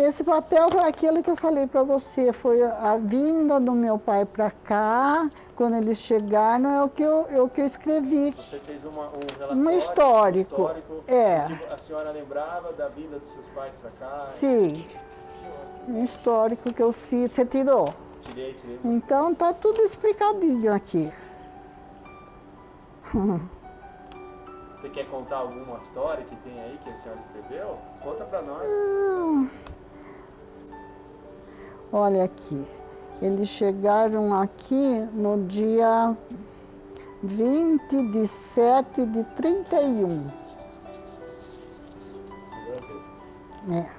esse papel foi aquilo que eu falei para você, foi a vinda do meu pai para cá, quando eles chegaram, é o que eu escrevi. Você fez um relatório, Um histórico. É. A senhora lembrava da vinda dos seus pais para cá? Sim, um histórico que eu fiz. Você tirou? Tirei. Então tá tudo explicadinho aqui. Você quer contar alguma história que tem aí que a senhora escreveu? Conta para nós. Olha aqui, eles chegaram aqui no dia 20/7 de 31. É.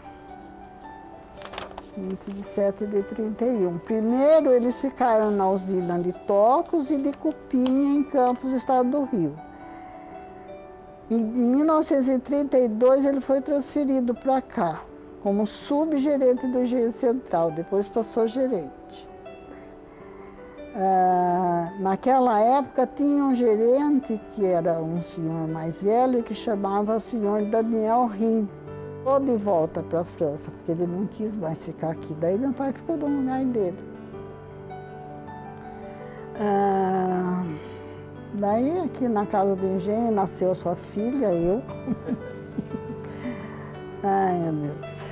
20/7 de 31. Primeiro eles ficaram na usina de Tocos e de Cupinha, em Campos, estado do Rio. E em 1932 ele foi transferido para cá, como subgerente do Engenho Central, depois passou gerente. Naquela época tinha um gerente que era um senhor mais velho que chamava o senhor Daniel Rim. Ficou de volta para a França, porque ele não quis mais ficar aqui. Daí meu pai ficou no lugar dele. Daí aqui na casa do engenho nasceu sua filha, eu. Ai, meu Deus.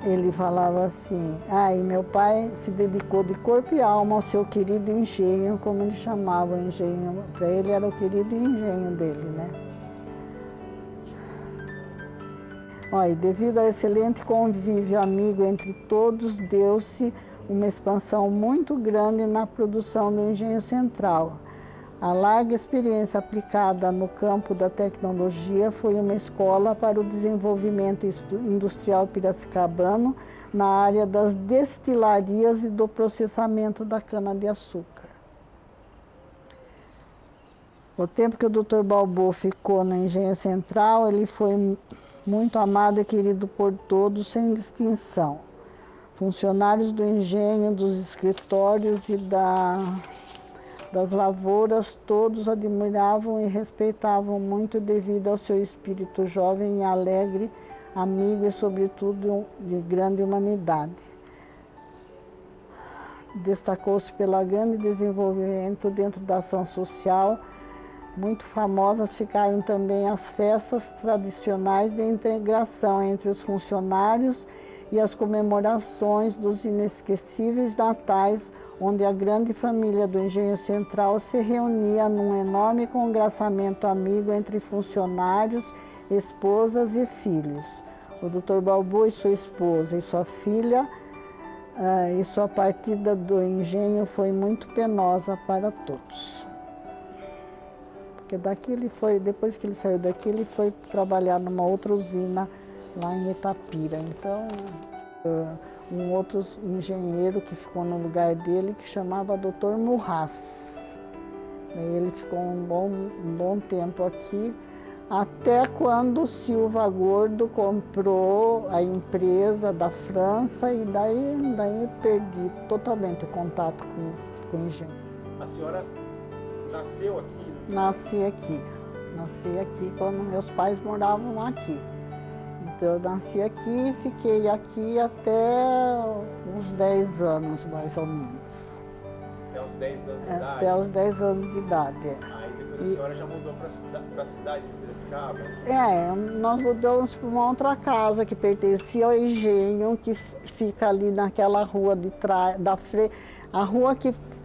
Ele falava assim, e meu pai se dedicou de corpo e alma ao seu querido engenho, como ele chamava o engenho. Para ele era o querido engenho dele, né? E devido ao excelente convívio amigo entre todos, deu-se uma expansão muito grande na produção do Engenho Central. A larga experiência aplicada no campo da tecnologia foi uma escola para o desenvolvimento industrial piracicabano na área das destilarias e do processamento da cana-de-açúcar. O tempo que o Dr. Balbo ficou no Engenho Central, ele foi muito amado e querido por todos, sem distinção. Funcionários do engenho, dos escritórios e das lavouras, todos admiravam e respeitavam muito devido ao seu espírito jovem e alegre, amigo e, sobretudo, de grande humanidade. Destacou-se pelo grande desenvolvimento dentro da ação social. Muito famosas ficaram também as festas tradicionais de integração entre os funcionários e as comemorações dos inesquecíveis natais, onde a grande família do Engenho Central se reunia num enorme congraçamento amigo entre funcionários, esposas e filhos. O Dr. Balbo e sua esposa e sua filha, e sua partida do engenho foi muito penosa para todos. Porque daqui ele foi, depois que ele saiu daqui, ele foi trabalhar numa outra usina lá em Itapira. Então, um outro engenheiro que ficou no lugar dele, que chamava Dr. Murraz. Ele ficou um bom tempo aqui, até quando Silva Gordo comprou a empresa da França e daí perdi totalmente o contato com o engenho. A senhora nasceu aqui? Nasci aqui quando meus pais moravam aqui. Então eu nasci aqui e fiquei aqui até uns 10 anos, mais ou menos. Até os 10 anos de idade? Até os 10 anos de idade, Aí depois a senhora já mudou para a cidade de Piracicaba? Nós mudamos para uma outra casa que pertencia ao engenho, que fica ali naquela rua de trás,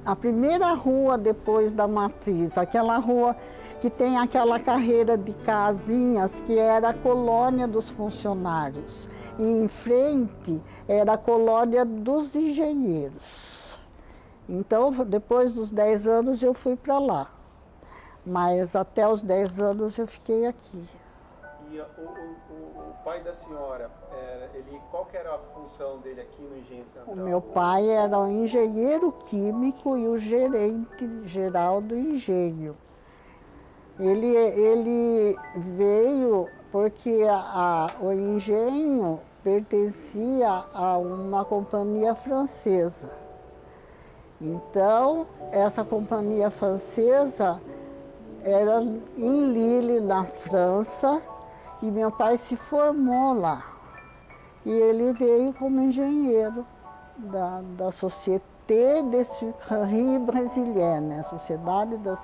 a primeira rua depois da matriz, aquela rua que tem aquela carreira de casinhas, que era a colônia dos funcionários. E em frente era a colônia dos engenheiros. Então, depois dos 10 anos eu fui para lá. Mas até os 10 anos eu fiquei aqui. E o pai da senhora, qual que era a função dele aqui no Engenho Central? O meu pai era o engenheiro químico e o gerente geral do engenho. Ele veio porque o engenho pertencia a uma companhia francesa. Então, essa companhia francesa era em Lille, na França, e meu pai se formou lá. e ele veio como engenheiro da Société des Sucreries Brésiliennes, a Sociedade da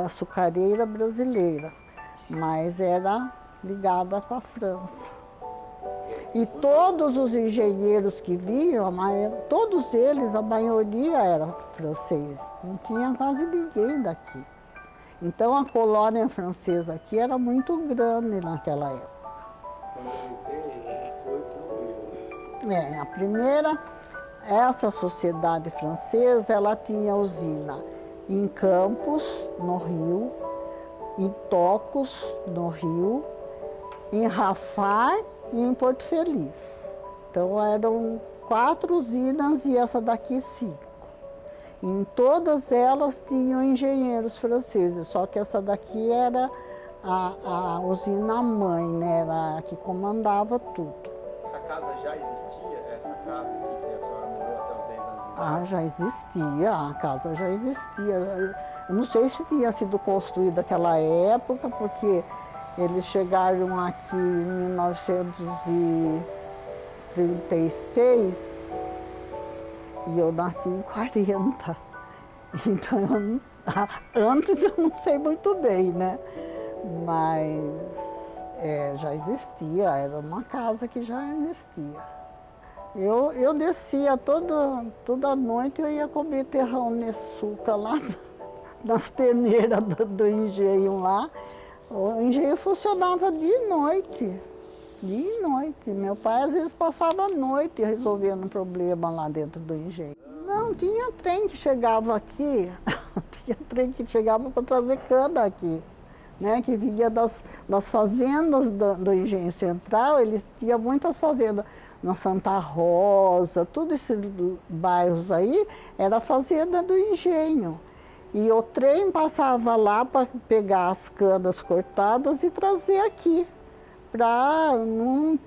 Açucareira Brasileira, mas era ligada com a França. E todos os engenheiros que vinham, todos eles, a maioria era francês, não tinha quase ninguém daqui. Então a colônia francesa aqui era muito grande naquela época. A primeira, essa sociedade francesa, ela tinha usina em Campos, no Rio, em Tocos, no Rio, em Rafar e em Porto Feliz. Então eram 4 usinas e essa daqui 5. Em todas elas tinham engenheiros franceses, só que essa daqui era a usina mãe, né? Era a que comandava tudo. Essa casa já existia? Essa casa aqui que a senhora morou até os 10 anos de idade? Já existia, a casa já existia. Eu não sei se tinha sido construída naquela época, porque eles chegaram aqui em 1936 e eu nasci em 40. Então, antes eu não sei muito bem, né? Mas já existia, era uma casa que já existia. Eu descia toda noite, eu ia comer terrão de açúcar lá nas peneiras do engenho lá. O engenho funcionava de noite. Meu pai às vezes passava a noite resolvendo um problema lá dentro do engenho. Não, tinha trem que chegava aqui, tinha trem que chegava para trazer cana aqui, né? Que vinha das fazendas do engenho central, eles tinham muitas fazendas. Na Santa Rosa, todos esses bairros aí, era a fazenda do engenho. E o trem passava lá para pegar as canas cortadas e trazer aqui.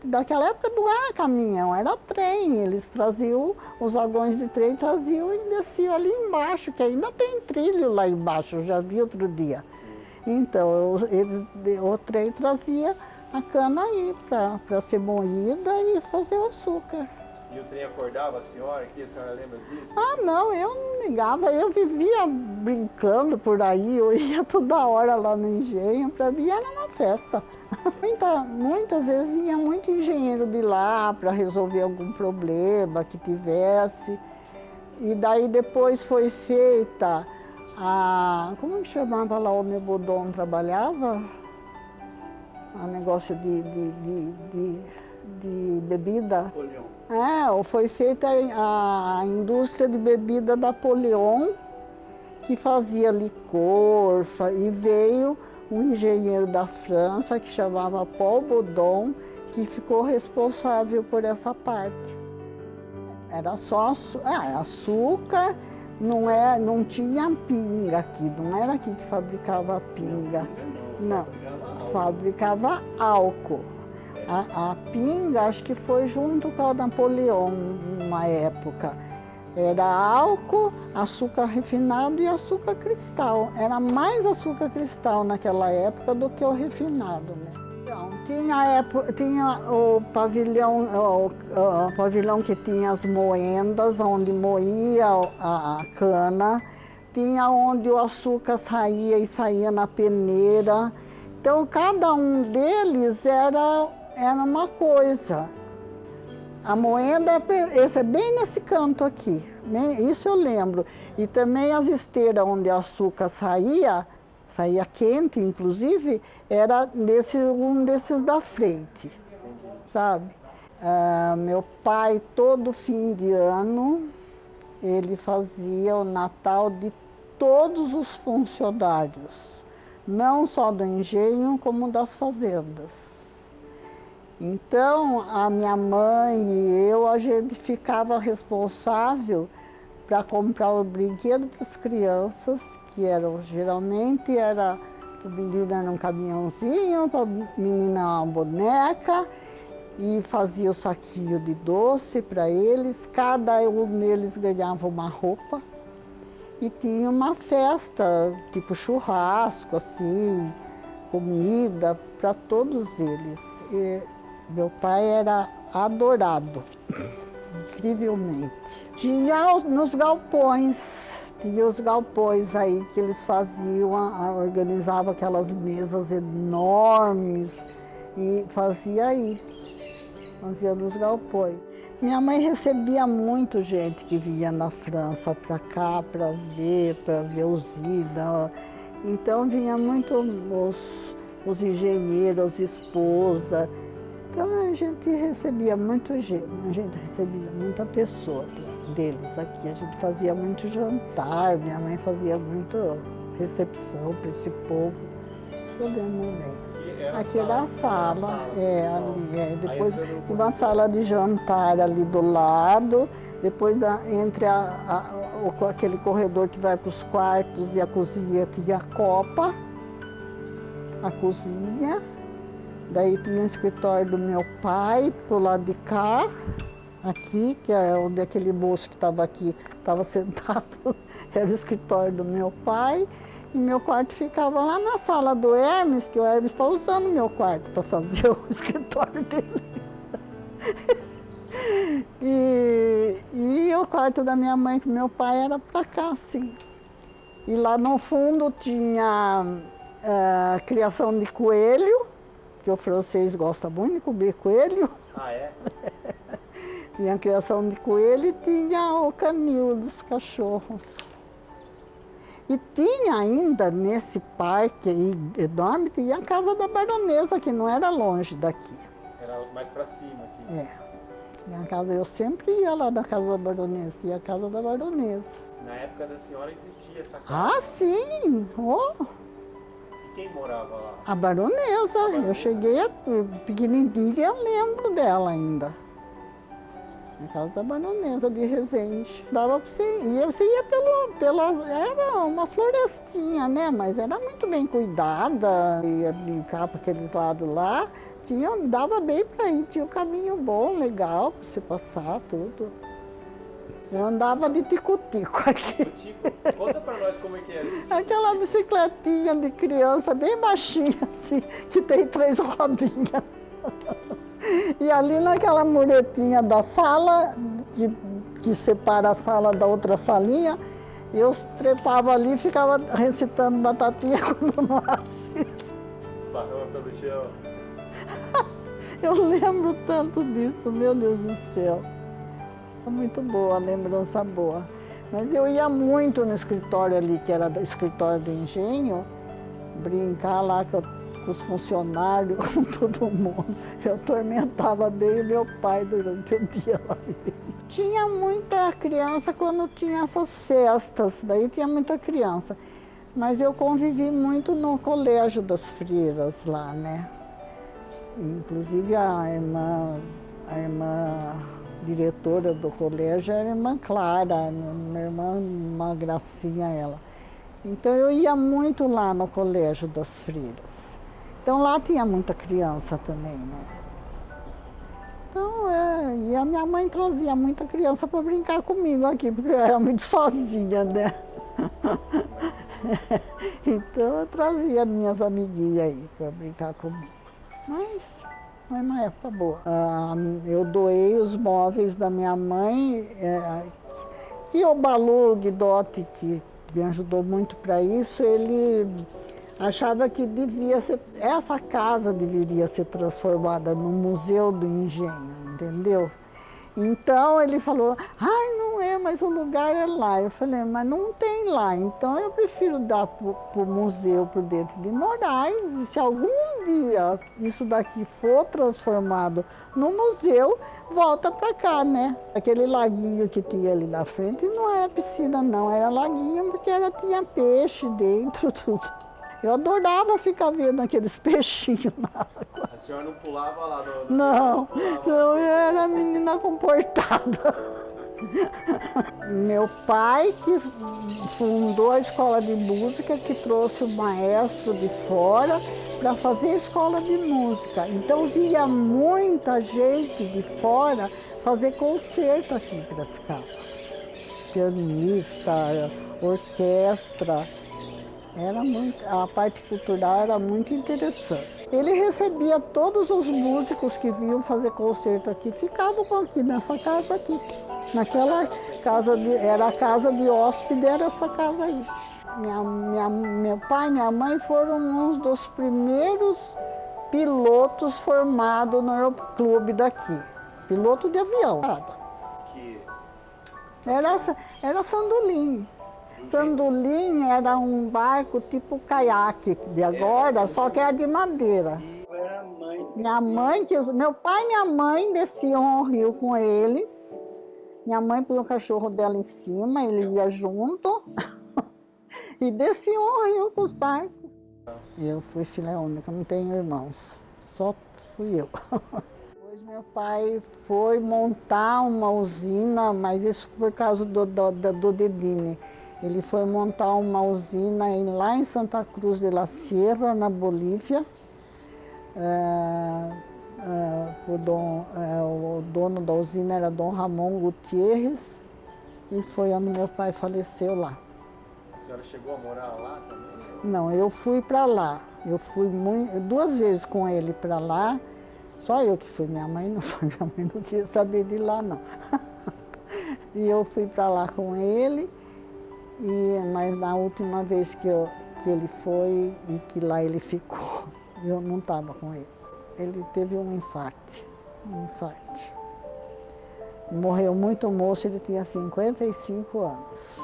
Naquela época não era caminhão, era trem. Eles traziam, os vagões de trem traziam e desciam ali embaixo, que ainda tem trilho lá embaixo, eu já vi outro dia. Então, o trem trazia a cana aí para ser moída e fazer o açúcar. E o trem acordava a senhora aqui? A senhora lembra disso? Não, eu não ligava. Eu vivia brincando por aí, eu ia toda hora lá no engenho. Para mim era uma festa. Muitas vezes vinha muito engenheiro de lá para resolver algum problema que tivesse. E daí depois foi feita como que chamava lá onde o Bodon trabalhava? O negócio de bebida. Foi feita a indústria de bebida da Polion, que fazia licor, e veio um engenheiro da França que chamava Paul Bodon, que ficou responsável por essa parte. Era só açúcar, não tinha pinga aqui, não era aqui que fabricava pinga. Não, fabricava álcool. A pinga, acho que foi junto com a Napoleão, numa época. Era álcool, açúcar refinado e açúcar cristal. Era mais açúcar cristal naquela época do que o refinado, né? Então, tinha o pavilhão que tinha as moendas, onde moía a cana. Tinha onde o açúcar saía na peneira. Então, cada um deles era uma coisa. A moenda, esse é bem nesse canto aqui, né? Isso eu lembro. E também as esteiras onde o açúcar saía quente, inclusive, era um desses da frente, sabe? Meu pai, todo fim de ano, ele fazia o Natal de todos os funcionários, não só do engenho, como das fazendas. Então, a minha mãe e eu, a gente ficava responsável para comprar o brinquedo para as crianças, que geralmente para o menino era um caminhãozinho, para a menina uma boneca, e fazia o saquinho de doce para eles. Cada um deles ganhava uma roupa e tinha uma festa, tipo churrasco, assim, comida para todos eles. Meu pai era adorado, incrivelmente. Tinha nos galpões, tinha os galpões aí que eles faziam, organizavam aquelas mesas enormes e fazia aí, fazia nos galpões. Minha mãe recebia muito gente que vinha da França para cá para ver usina. Então vinha muito os engenheiros, as esposas. Então a gente recebia muito gente, a gente recebia muita pessoa deles aqui. A gente fazia muito jantar, minha mãe fazia muito recepção para esse povo. Eu lembro bem. Aqui era a sala, ali. Depois tinha uma sala de jantar ali do lado, depois entre aquele corredor que vai para os quartos e a cozinha tinha a copa, a cozinha. Daí tinha o escritório do meu pai pro lado de cá, aqui, que é onde aquele moço que estava aqui estava sentado, era o escritório do meu pai. E meu quarto ficava lá na sala do Hermes, que o Hermes está usando o meu quarto para fazer o escritório dele. E o quarto da minha mãe, que meu pai, era para cá, assim. E lá no fundo tinha criação de coelho, que o francês gosta muito de comer coelho. Ah, é? Tinha criação de coelho e tinha o canil dos cachorros. E tinha ainda nesse parque aí, enorme, tinha a casa da baronesa, que não era longe daqui. Era mais para cima aqui. É. Tinha a casa, eu sempre ia lá na casa da baronesa, tinha a casa da baronesa. Na época da senhora existia essa casa? Ah, sim! Oh. E quem morava lá? A baronesa. Eu cheguei pequenininha, eu lembro dela ainda. Na casa da baronesa de Resende. Dava para você ir, era uma florestinha, né? Mas era muito bem cuidada. Ia brincar para aqueles lados lá. Dava bem para ir, tinha um caminho bom, legal para você passar tudo. Eu andava de tico-tico aqui. Tico? Conta para nós como é que era esse tico. Aquela bicicletinha de criança, bem baixinha assim, que tem 3 rodinhas. E ali naquela muretinha da sala, que separa a sala da outra salinha, eu trepava ali e ficava recitando Batatinha quando nasce. Esparrama pelo chão. Eu lembro tanto disso, meu Deus do céu. Muito boa, lembrança boa. Mas eu ia muito no escritório ali, que era do escritório do engenho, brincar lá com os funcionários, com todo mundo. Eu atormentava bem o meu pai durante o dia lá mesmo. Tinha muita criança quando tinha essas festas, daí tinha muita criança. Mas eu convivi muito no colégio das freiras lá, né? Inclusive a irmã diretora do colégio era a irmã Clara, minha irmã, uma gracinha ela. Então eu ia muito lá no colégio das freiras. Então lá tinha muita criança também, né? Então, e a minha mãe trazia muita criança para brincar comigo aqui, porque eu era muito sozinha, né? Então eu trazia minhas amiguinhas aí para brincar comigo. Mas foi uma época boa. Eu doei os móveis da minha mãe, que o Balu Guidotti, que me ajudou muito para isso, ele achava que essa casa deveria ser transformada no Museu do Engenho, entendeu? Então ele falou, ai, não é, mas o lugar é lá. Eu falei, mas não tem lá, então eu prefiro dar para o museu por dentro de Moraes, e se algum dia isso daqui for transformado no museu, volta para cá, né? Aquele laguinho que tinha ali na frente não era piscina não, era laguinho porque tinha peixe dentro, tudo. Eu adorava ficar vendo aqueles peixinhos na água. A senhora não pulava lá? Não, eu era menina comportada. Meu pai que fundou a escola de música, que trouxe o maestro de fora para fazer a escola de música. Então vinha muita gente de fora fazer concerto aqui em Piracicaba. Pianista, orquestra. A parte cultural era muito interessante. Ele recebia todos os músicos que vinham fazer concerto aqui, ficavam aqui nessa casa aqui. Naquela casa, era a casa de hóspede, era essa casa aí. Meu pai e minha mãe foram uns dos primeiros pilotos formados no aeroclube daqui. Piloto de avião. Era Sandolim. Sandolim era um barco tipo caiaque de agora, só que era de madeira. Meu pai e minha mãe desciam ao rio com eles. Minha mãe pôs o cachorro dela em cima, ele ia junto. E desciam ao rio com os barcos. Eu fui filha única, não tenho irmãos, só fui eu. Depois meu pai foi montar uma usina, mas isso por causa do Dedini. Ele foi montar uma usina lá em Santa Cruz de la Sierra, na Bolívia. O dono da usina era Dom Ramon Gutierrez, e foi onde meu pai faleceu lá. A senhora chegou a morar lá também? Não, eu fui para lá. Eu fui 2 vezes com ele para lá. Só eu que fui, minha mãe não foi, minha mãe não queria saber de lá, não. E eu fui para lá com ele, mas na última vez que ele foi e que lá ele ficou, eu não estava com ele. Ele teve um infarte. Morreu muito moço, ele tinha 55 anos.